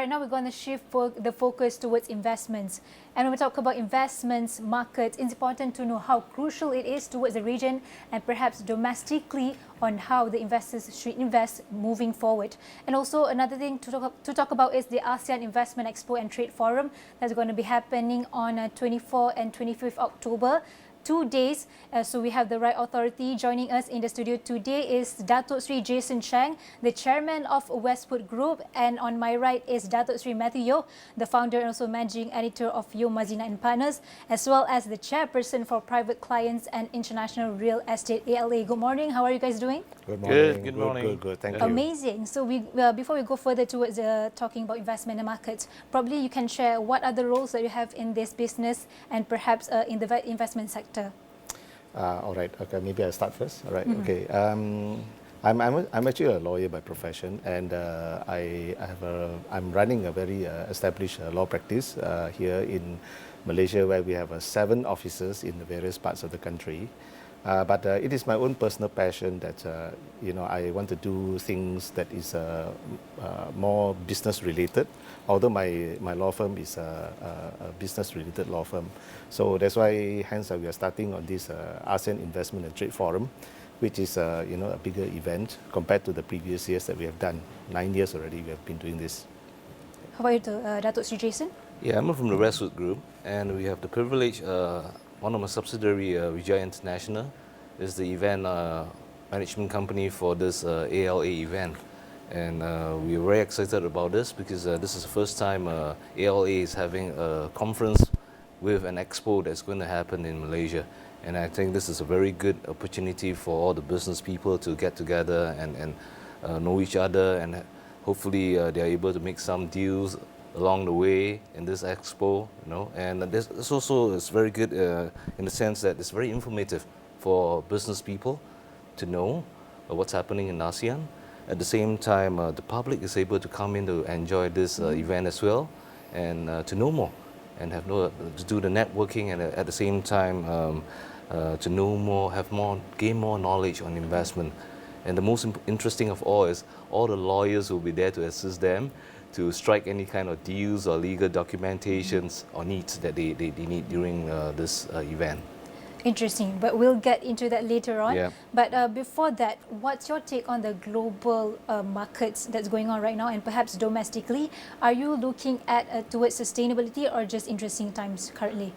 right now we're going to shift the focus towards investments. And when we talk about investments, markets, it's important to know how crucial it is towards the region and perhaps domestically on how the investors should invest moving forward. And also another thing to talk about is the ASEAN Investment Expo and Trade Forum that's going to be happening on 24 and 25th October. 2 days. So we have the right authority joining us in the studio today is Datuk Sri Jason Chang, the chairman of Westwood Group, and on my right is Datuk Sri Matthew Yeo, the founder and also managing editor of Yeo Mazina and Partners, as well as the chairperson for Private Clients and International Real Estate ALA. Good morning. How are you guys doing? Good morning. Good morning. Good. Thank you. Amazing. So before we go further towards talking about investment and markets, probably you can share what are the roles that you have in this business and perhaps in the investment sector. All right. Okay. Maybe I'll start first. All right. Okay. I'm actually a lawyer by profession, and I'm running a very established law practice here in Malaysia, where we have 7 offices in the various parts of the country. But it is my own personal passion that I want to do things that is more business related. Although my law firm is a business related law firm, so that's why hence we are starting on this ASEAN Investment and Trade Forum, which is a bigger event compared to the previous years that we have done. 9 years already we have been doing this. How about you, Datuk Sri Jason? Yeah, I'm from the Westwood Group, and we have the privilege. One of my subsidiary, Vijay International, is the event management company for this ALA event. And we're very excited about this because this is the first time ALA is having a conference with an expo that's going to happen in Malaysia. And I think this is a very good opportunity for all the business people to get together and know each other, and hopefully they're able to make some deals along the way in this expo, and this also is very good in the sense that it's very informative for business people to know what's happening in ASEAN. At the same time, the public is able to come in to enjoy this event as well, and to know more, and to do the networking, and at the same time to know more, gain more knowledge on investment. And the most interesting of all is all the lawyers will be there to assist them to strike any kind of deals or legal documentations or needs that they need during this event. Interesting, but we'll get into that later on. Yeah. But before that, what's your take on the global markets that's going on right now, and perhaps domestically? Are you looking at towards sustainability or just interesting times currently?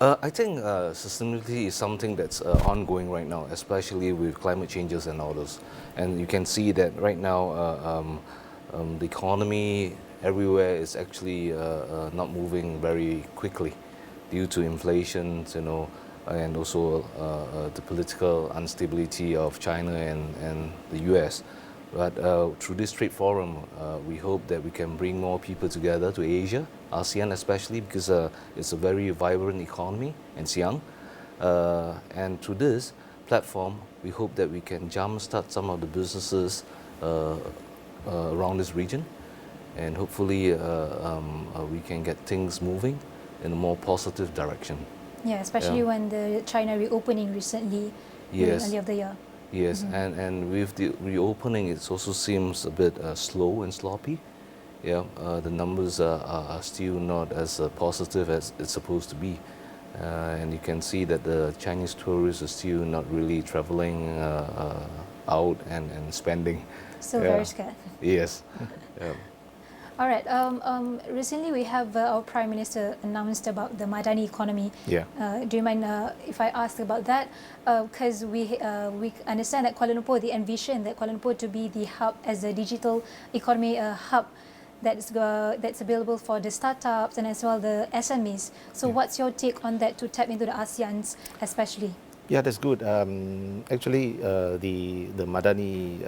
I think sustainability is something that's ongoing right now, especially with climate changes and all those. And you can see that right now the economy everywhere is actually not moving very quickly due to inflation, and also the political instability of China and the US. But through this trade forum, we hope that we can bring more people together to Asia, ASEAN especially, because it's a very vibrant economy and it's young. And through this platform, we hope that we can jumpstart some of the businesses around this region, and hopefully we can get things moving in a more positive direction. Yeah, especially when the China reopening recently, early of the year. Yes, and with the reopening, it also seems a bit slow and sloppy. Yeah, the numbers are still not as positive as it's supposed to be. And you can see that the Chinese tourists are still not really traveling out and spending. Still very scared. Yes. All right. Recently, we have our Prime Minister announced about the Madani economy. Yeah. Do you mind if I ask about that? Because we understand that Kuala Lumpur, they envision that Kuala Lumpur to be the hub as a digital economy hub that's available for the startups and as well the SMEs. So what's your take on that to tap into the ASEANs especially? Yeah, that's good. Actually, the Madani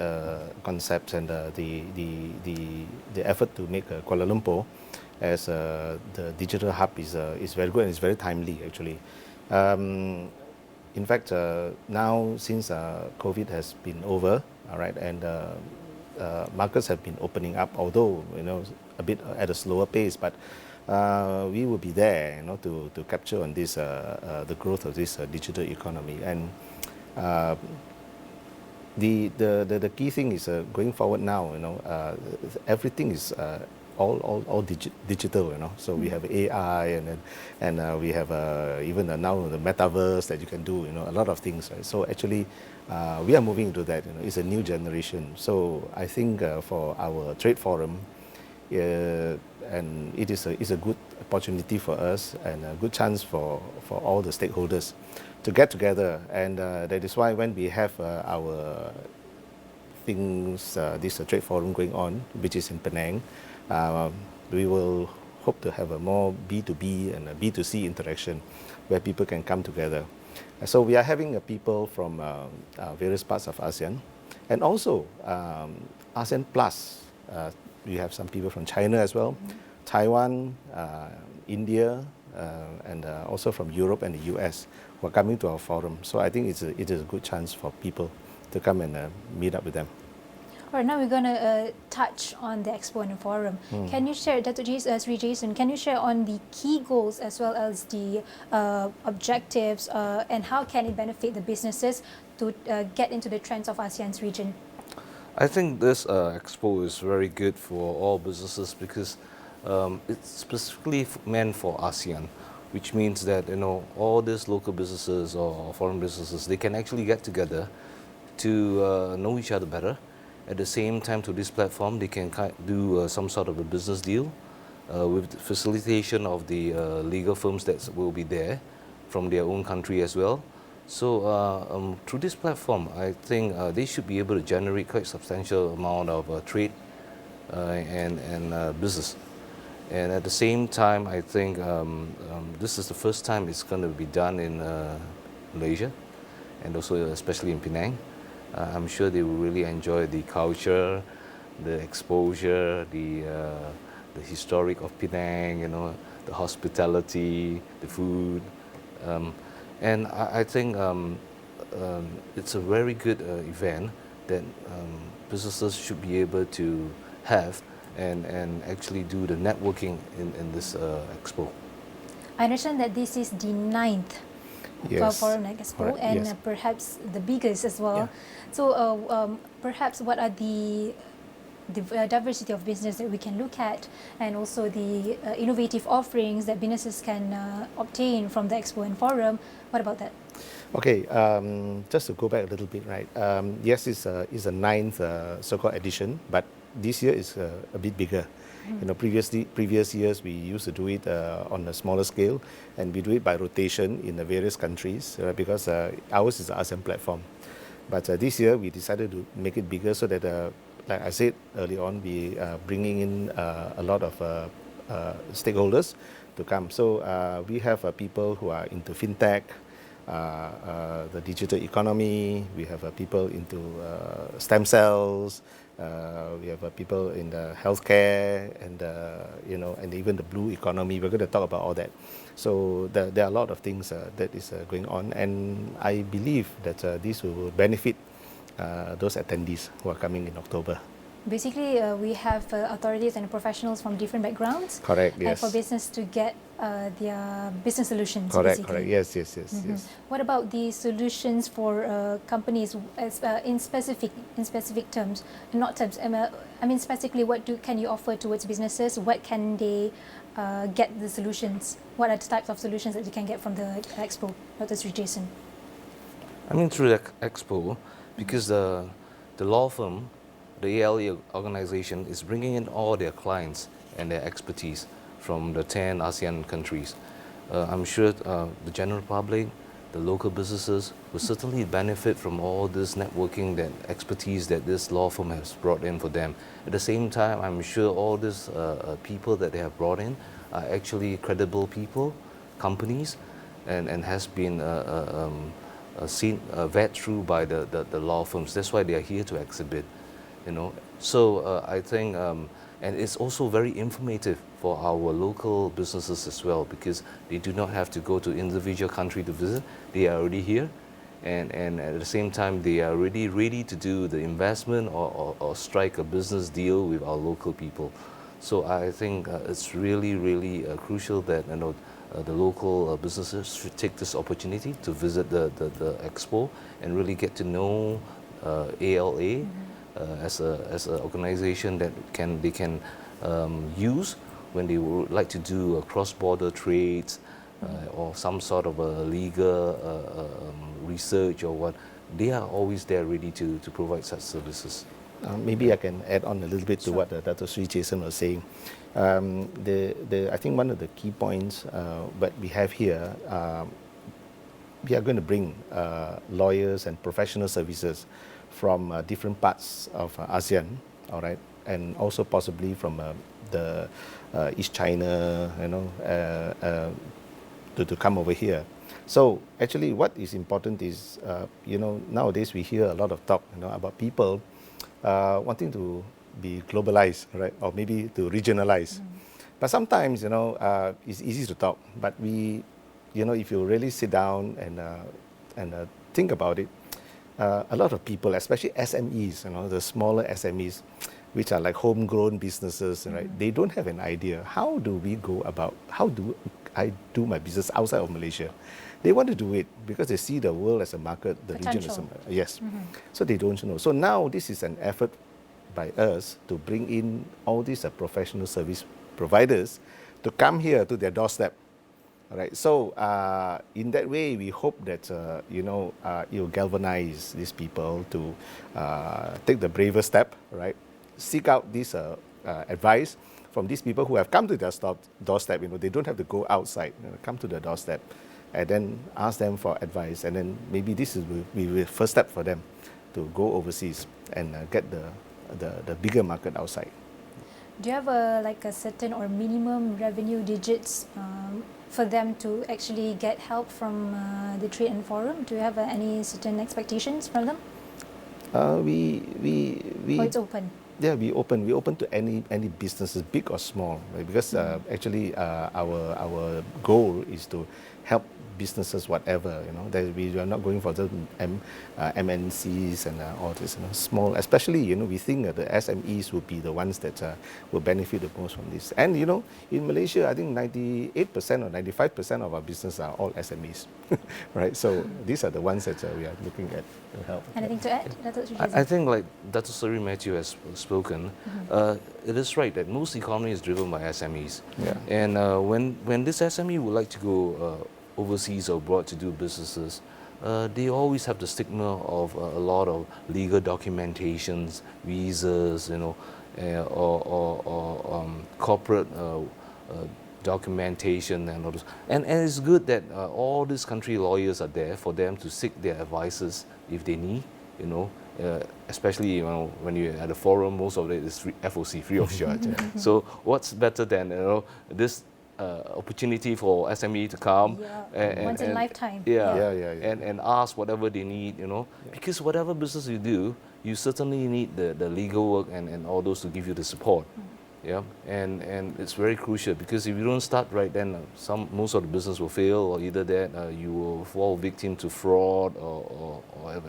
concepts and the effort to make Kuala Lumpur as the digital hub is very good and it's very timely actually. In fact, now since COVID has been over, all right, and markets have been opening up, although a bit at a slower pace, but we will be there, to capture on this the growth of this digital economy. And the key thing is going forward now. Everything is all digital, you know. So we have AI, and we have even now the metaverse that you can do, you know, a lot of things, right? So actually, we are moving into that. You know, it's a new generation. So I think for our trade forum, and it's a good opportunity for us and a good chance for all the stakeholders to get together, and that is why when we have our things, this trade forum going on, which is in Penang, we will hope to have a more B2B and a B2C interaction where people can come together. So we are having people from various parts of ASEAN, and also ASEAN Plus. We have some people from China as well, Taiwan, India, and also from Europe and the US who are coming to our forum. So I think it is a good chance for people to come and meet up with them. All right, now we're going to touch on the Expo and the Forum. Can you share, Dr. Sri Jason, can you share on the key goals as well as the objectives and how can it benefit the businesses to get into the trends of ASEAN's region? I think this Expo is very good for all businesses because it's specifically meant for ASEAN, which means that, you know, all these local businesses or foreign businesses, they can actually get together to know each other better. At the same time, to this platform, they can do some sort of a business deal with the facilitation of the legal firms that will be there from their own country as well. So through this platform, I think they should be able to generate quite substantial amount of trade and business. And at the same time, I think this is the first time it's going to be done in Malaysia, and also especially in Penang. I'm sure they will really enjoy the culture, the exposure, the historic of Penang, you know, the hospitality, the food. And I think it's a very good event that businesses should be able to have and actually do the networking in this Expo. I understand that this is the 9th Forum Expo and perhaps the biggest as well. Yeah. So perhaps what are the diversity of business that we can look at, and also the innovative offerings that businesses can obtain from the Expo and Forum? What about that? Okay, just to go back a little bit, right? Yes, it's a 9th so-called edition, but this year is a bit bigger. You know, previous years we used to do it on a smaller scale, and we do it by rotation in the various countries because ours is an ASEAN platform. But this year we decided to make it bigger so that, like I said early on, we are bringing in a lot of stakeholders to come. So we have people who are into fintech, the digital economy. We have people into stem cells. We have people in the healthcare and you know, and even the blue economy. We're going to talk about all that. So there are a lot of things that is going on, and I believe that this will benefit those attendees who are coming in October. Basically, we have authorities and professionals from different backgrounds. Correct. Yes. And for business to get their business solutions. Correct. Basically. Correct. Yes. Yes. Yes. Yes. What about the solutions for companies as, in specific terms, not terms? I mean specifically, what can you offer towards businesses? What can they get the solutions? What are the types of solutions that they can get from the Expo, Dr. Sri Jason? I mean, through the Expo, because the law firm, the ALA organization, is bringing in all their clients and their expertise from the 10 ASEAN countries. I'm sure the general public, the local businesses will certainly benefit from all this networking, that expertise that this law firm has brought in for them. At the same time, I'm sure all these people that they have brought in are actually credible people, companies, and has been vet through by the law firms. That's why they are here to exhibit. You know, so I think, and it's also very informative for our local businesses as well, because they do not have to go to individual country to visit. They are already here, and at the same time they are already ready to do the investment or strike a business deal with our local people. So I think it's really crucial that, you know, the local businesses should take this opportunity to visit the Expo and really get to know ALA. As an organization that they can use when they would like to do cross-border trades or some sort of a legal research or what. They are always there ready to provide such services. Maybe I can add on a little bit to what Dr. Sri Jason was saying. I think one of the key points that we have here, we are going to bring lawyers and professional services from different parts of ASEAN, all right, and also possibly from the East China, to come over here. So actually, what is important is, nowadays we hear a lot of talk, about people wanting to be globalized, right, or maybe to regionalize. But sometimes, it's easy to talk, but if you really sit down and think about it, a lot of people, especially SMEs, the smaller SMEs, which are like homegrown businesses, right? They don't have an idea. How do I do my business outside of Malaysia? They want to do it because they see the world as a market, the region as a market. Yes. So they don't know. So now this is an effort by us to bring in all these professional service providers to come here to their doorstep. All right. So in that way, we hope that you'll galvanize these people to take the braver step, right? Seek out this advice from these people who have come to their doorstep. They don't have to go outside. Come to the doorstep, and then ask them for advice. And then maybe this will be the first step for them to go overseas and get the bigger market outside. Do you have a certain or minimum revenue digits for them to actually get help from the Trade and Forum? Do you have any certain expectations from them? We Or it's open? Yeah, we open to any businesses, big or small, right? Because actually our goal is to help businesses, whatever, that we are not going for the MNCs and all this, small, especially, we think the SMEs will be the ones that will benefit the most from this. And, in Malaysia, I think 98% or 95% of our business are all SMEs, right? So these are the ones that we are looking at to help. Anything to add? I think like Dr. Seri Matthew has spoken, it is right that most economy is driven by SMEs. Yeah. And when this SME would like to go overseas or abroad to do businesses, they always have the stigma of a lot of legal documentations, visas, or corporate documentation and all this. And it's good that all these country lawyers are there for them to seek their advices if they need, especially when you're at a forum, most of it is FOC, free of charge. So what's better than this opportunity for SME to come once in a lifetime. And ask whatever they need, because whatever business you do, you certainly need the legal work and all those to give you the support. And it's very crucial, because if you don't start right, then most of the business will fail, or either that you will fall victim to fraud or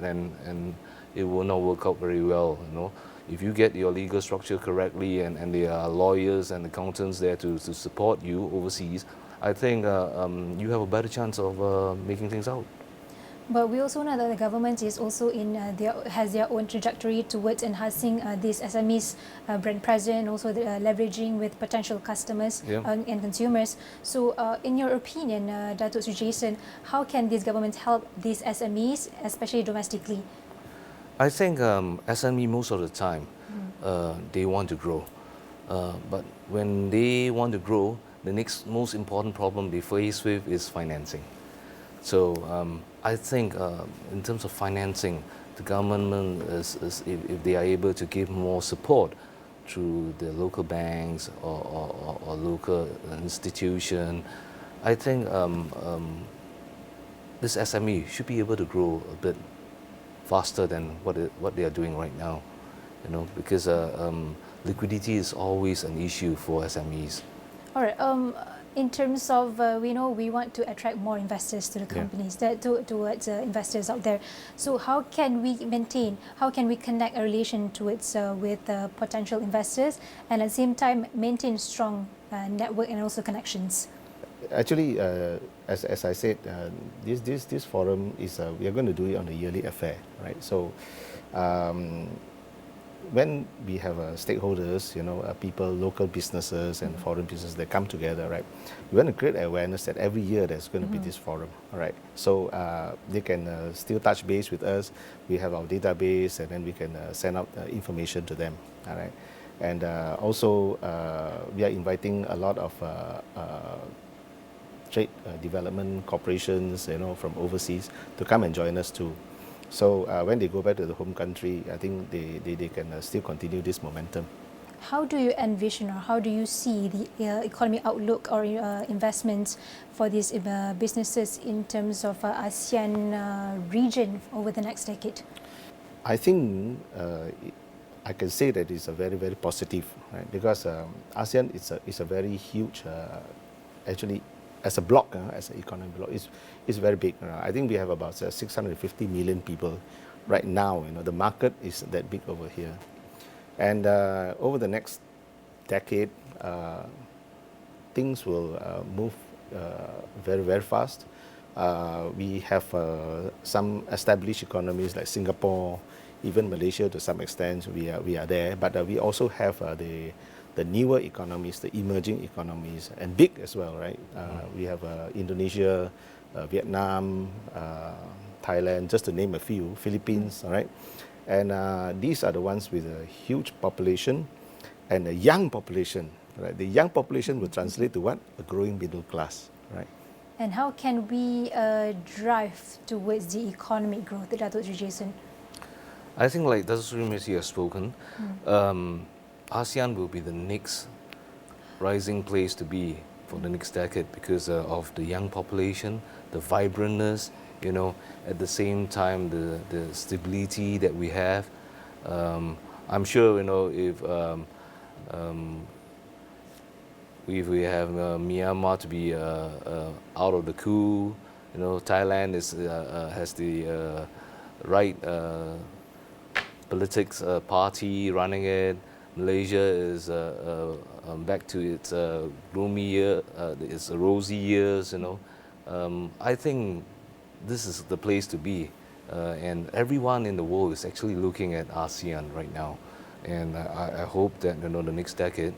and it will not work out very well. If you get your legal structure correctly and there are lawyers and accountants there to support you overseas, I think you have a better chance of making things out. But we also know that the government is also has their own trajectory towards enhancing these SMEs brand presence, also leveraging with potential customers and consumers. So in your opinion, Datuk Sri Jason, how can these governments help these SMEs, especially domestically? I think SME most of the time, they want to grow. But when they want to grow, the next most important problem they face with is financing. So I think in terms of financing, the government if they are able to give more support through the local banks or local institution, I think this SME should be able to grow a bit faster than what they are doing right now, because liquidity is always an issue for SMEs. All right. In terms of, we know we want to attract more investors to the companies, towards investors out there. So how can we connect a relation towards with potential investors, and at the same time maintain strong network and also connections? Actually, as I said, this forum is we are going to do it on a yearly affair, right? So when we have stakeholders, people, local businesses and foreign businesses, they come together, right? We want to create awareness that every year there's going to be this forum, all right? So they can still touch base with us. We have our database, and then we can send out information to them, all right? And also, we are inviting a lot of trade development corporations, from overseas to come and join us too. So when they go back to the home country, I think they can still continue this momentum. How do you envision, or how do you see the economic outlook or investments for these businesses in terms of ASEAN region over the next decade? I think I can say that it's a very, very positive, right? Because ASEAN is a very huge, actually, as a bloc, as an economic bloc, it's very big. I think we have about 650 million people right now. The market is that big over here. And over the next decade, things will move very, very fast. We have some established economies like Singapore, even Malaysia to some extent, we are there. But we also have the newer economies, the emerging economies, and big as well, right? We have Indonesia, Vietnam, Thailand, just to name a few, Philippines, all right? And these are the ones with a huge population and a young population, right? The young population will translate to what? A growing middle class, right? And how can we drive towards the economic growth, Datuk Sri Jason? I think like Datuk Sri Messi has spoken, ASEAN will be the next rising place to be for the next decade because of the young population, the vibrantness, at the same time the stability that we have. I'm sure, if we have Myanmar to be out of the coup, Thailand has the right politics party running it. Malaysia is back to its gloomy its rosy years. I think this is the place to be, and everyone in the world is actually looking at ASEAN right now, and I hope that the next decade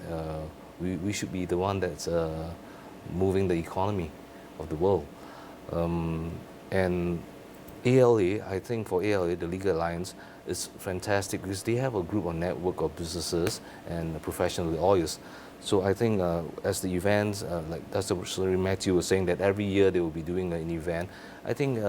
we should be the one that's moving the economy of the world, and ALA, I think for ALA, the Legal Alliance is fantastic because they have a group or network of businesses and professional lawyers. So I think as the events, like Dr. Sri Matthew was saying that every year they will be doing an event, I think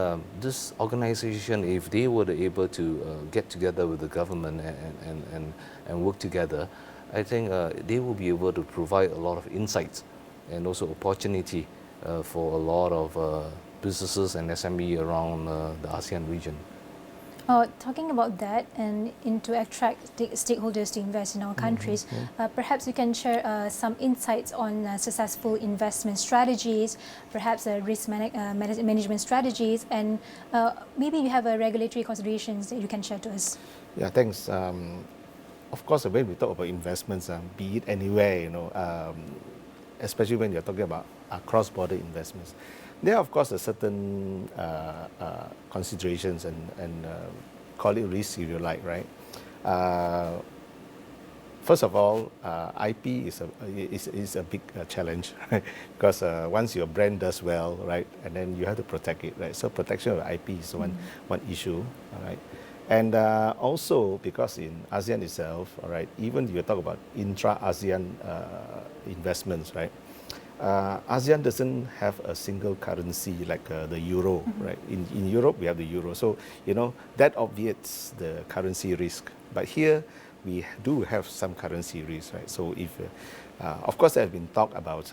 this organization, if they were able to get together with the government and work together, I think they will be able to provide a lot of insights and also opportunity for a lot of businesses and SME around the ASEAN region. Talking about that and to attract stakeholders to invest in our countries, perhaps you can share some insights on successful investment strategies, perhaps risk management strategies, and maybe you have regulatory considerations that you can share to us. Yeah, thanks. Of course, when we talk about investments, be it anywhere, especially when you're talking about cross-border investments, there are, of course, a certain considerations and call it risk if you like, right? First of all, IP is a big challenge, right? Because once your brand does well, right, and then you have to protect it, right? So protection of IP is one issue, all right? And also because in ASEAN itself, all right, even if you talk about intra-ASEAN investments, right? ASEAN doesn't have a single currency like the euro, right? In Europe, we have the euro. So, that obviates the currency risk. But here, we do have some currency risk, right? So if, of course, there have been talk about,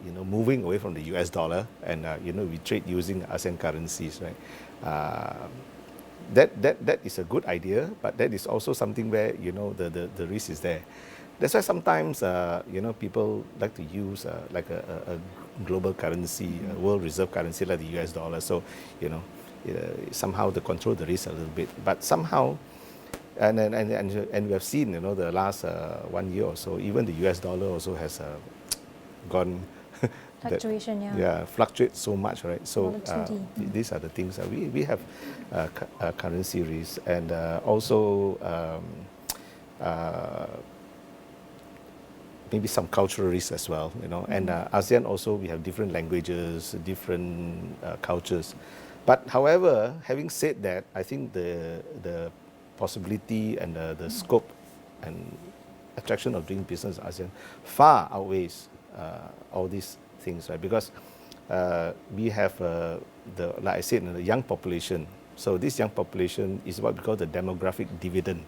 moving away from the US dollar and, we trade using ASEAN currencies, right? That is a good idea, but that is also something where, the risk is there. That's why sometimes, people like to use like a global currency, a world reserve currency like the US dollar. So, somehow to control the risk a little bit. But somehow, and we have seen, the last 1 year or so, even the US dollar also has gone. Fluctuation, fluctuates so much, right? So Volatility. these are the things we have currency risk, and also maybe some cultural risks as well, And ASEAN also, we have different languages, different cultures. But however, having said that, I think the possibility and the scope and attraction of doing business in ASEAN far outweighs all these things, right? Because we have like I said, the young population. So this young population is what we call the demographic dividend.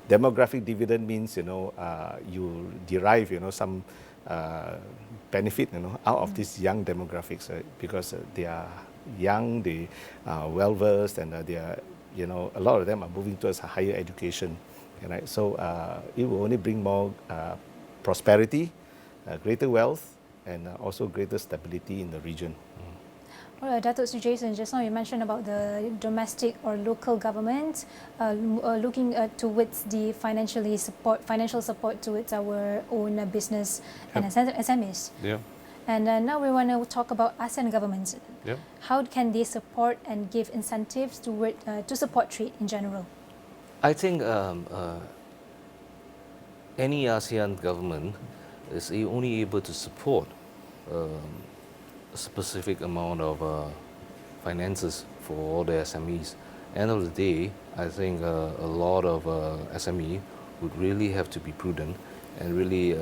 Demographic dividend means, you derive, some benefit, out of these young demographics, right? Because they are young, they are well versed, and they are, a lot of them are moving towards a higher education, right? So it will only bring more prosperity, greater wealth, and also greater stability in the region. All right, Datuk Sri Jason, just now you mentioned about the domestic or local government looking towards the financial support towards our own business and SMEs. Yeah. And now we want to talk about ASEAN governments. Yeah. How can they support and give incentives to support trade in general? I think any ASEAN government is only able to support a specific amount of finances for all the SMEs. End of the day, I think a lot of SME would really have to be prudent and really,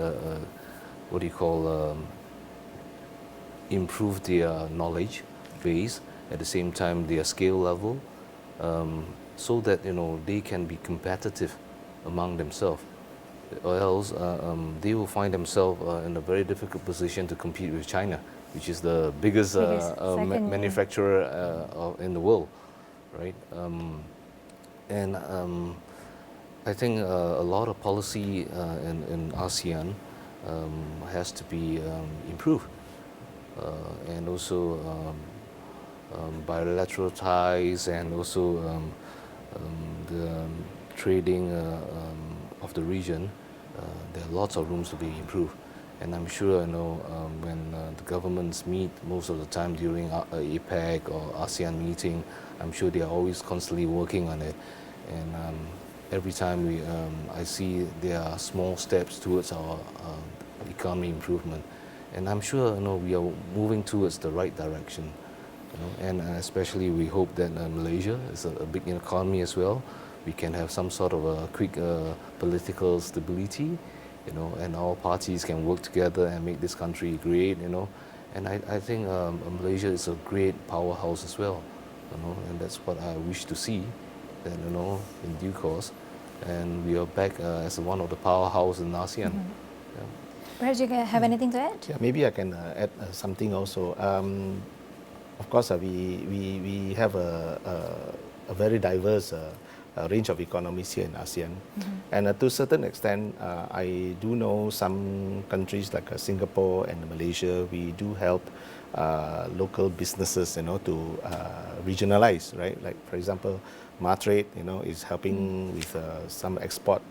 improve their knowledge base, at the same time their skill level, so that they can be competitive among themselves. Or else they will find themselves in a very difficult position to compete with China, which is the biggest manufacturer in the world, right? I think a lot of policy in ASEAN has to be improved, and also bilateral ties, and also the trading of the region. There are lots of rooms to be improved. And I'm sure, when the governments meet most of the time during APEC or ASEAN meeting, I'm sure they are always constantly working on it. And every time I see there are small steps towards our economy improvement. And I'm sure, we are moving towards the right direction. And especially we hope that Malaysia is a big economy as well. We can have some sort of a quick political stability, and all parties can work together and make this country great, And I think Malaysia is a great powerhouse as well, and that's what I wish to see, that, in due course. And we are back as one of the powerhouse in ASEAN. Mm-hmm. Yeah. Perhaps you have anything to add? Yeah, maybe I can add something also. Of course, we have a very diverse range of economies here in ASEAN. Mm-hmm. And to a certain extent, I do know some countries like Singapore and Malaysia, we do help local businesses, to regionalize, right? Like, for example, Matrade, is helping with some export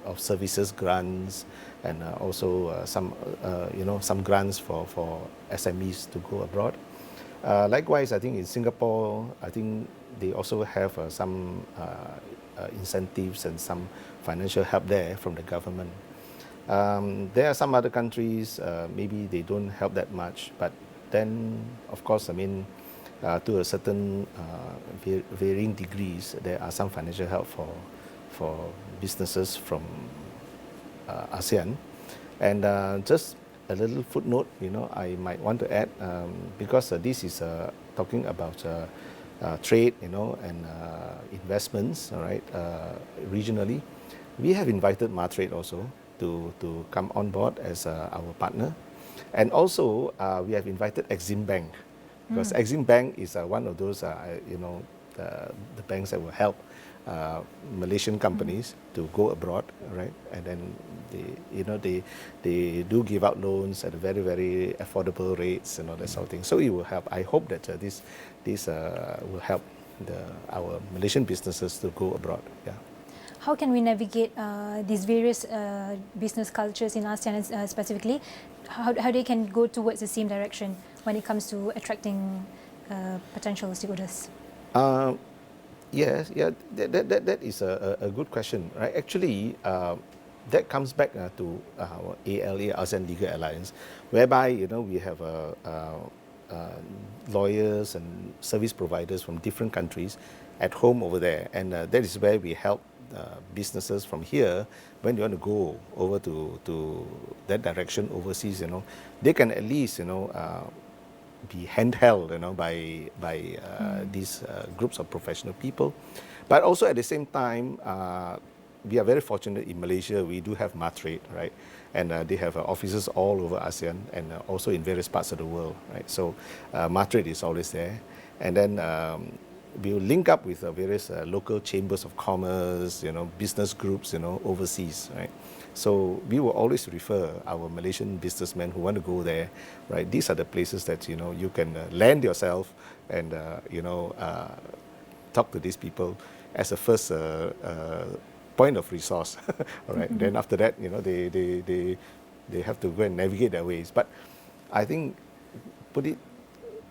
of services grants, and also some grants for SMEs to go abroad. Likewise, I think in Singapore, I think they also have some incentives and some financial help there from the government. There are some other countries, maybe they don't help that much, but then, of course, to a certain varying degrees, there are some financial help for businesses from ASEAN. And just a little footnote, I might want to add, because this is talking about trade, and investments, all right, regionally. We have invited Matrade also to come on board as our partner. And also, we have invited Exim Bank, because Exim Bank is one of those, the banks that will help Malaysian companies to go abroad, right? And then they do give out loans at very, very affordable rates and all that sort of thing. So it will help. I hope that this will help our Malaysian businesses to go abroad. Yeah. How can we navigate these various business cultures in ASEAN specifically? How they can go towards the same direction when it comes to attracting potential stakeholders? Yes, yeah, that is a good question, right? Actually, that comes back to our ALA, ASEAN Legal Alliance, whereby we have lawyers and service providers from different countries at home over there, and that is where we help businesses from here when you want to go over to that direction overseas. They can at least be handheld, by these groups of professional people. But also at the same time, we are very fortunate in Malaysia. We do have Matrade, right? And they have offices all over ASEAN and also in various parts of the world, right? So Matrade is always there. And then we will link up with various local chambers of commerce, business groups, overseas, right? So we will always refer our Malaysian businessmen who want to go there, right? These are the places that you can land yourself and talk to these people as a first point of resource. All right. Then after that, they have to go and navigate their ways. But I think, put it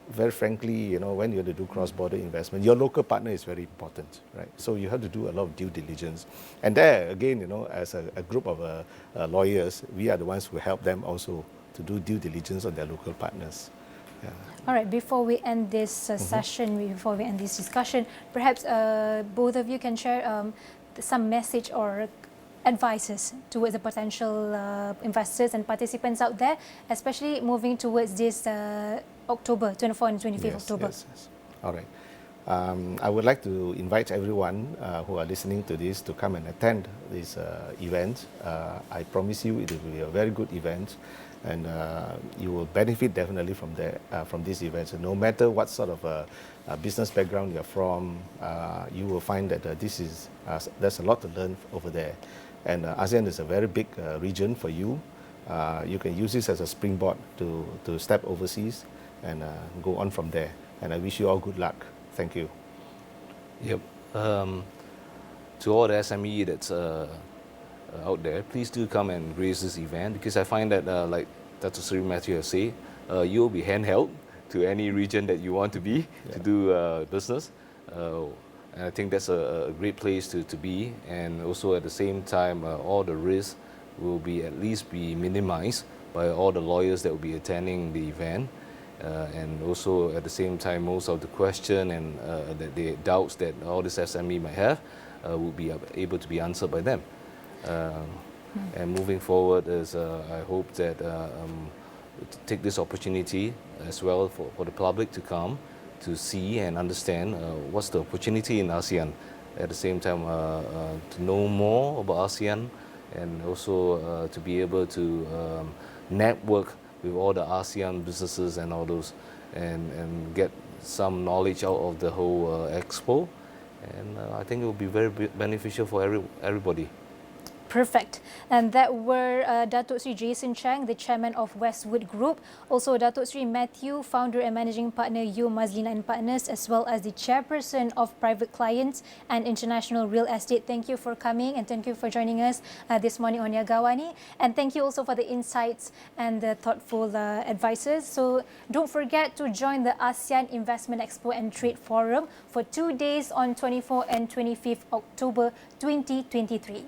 very frankly, when you have to do cross-border investment, your local partner is very important, right? So you have to do a lot of due diligence. And there, again, as a group of lawyers, we are the ones who help them also to do due diligence on their local partners. Yeah. All right, before we end this session, before we end this discussion, perhaps both of you can share some message or advices towards the potential investors and participants out there, especially moving towards this October, 24 and 25th October. Yes. All right. I would like to invite everyone who are listening to this to come and attend this event. I promise you it will be a very good event, and you will benefit definitely from this event. So no matter what sort of business background you're from, you will find that there's a lot to learn over there. And ASEAN is a very big region for you. You can use this as a springboard to step overseas and go on from there. And I wish you all good luck. Thank you. Yep. To all the SME that's out there, please do come and grace this event, because I find that, like Dr. Sri Matthew has said, you'll be handheld to any region that you want to be to do business. And I think that's a great place to be. And also at the same time, all the risks will at least be minimized by all the lawyers that will be attending the event. And also at the same time, most of the question and the doubts that all this SME might have will be able to be answered by them. And moving forward, I hope that take this opportunity as well for the public to come to see and understand what's the opportunity in ASEAN. At the same time, to know more about ASEAN, and also to be able to network with all the ASEAN businesses and all those, and get some knowledge out of the whole expo. And I think it will be very beneficial for everybody. Perfect. And that were Datuk Sri Jason Chang, the chairman of Westwood Group, also Datuk Sri Matthew, founder and managing partner Yo Mazlina and Partners, as well as the chairperson of Private Clients and International Real Estate. Thank you for coming and thank you for joining us this morning on AWANI. And thank you also for the insights and the thoughtful advices. So don't forget to join the ASEAN Investment Expo and Trade Forum for 2 days on 24 and 25th October 2023.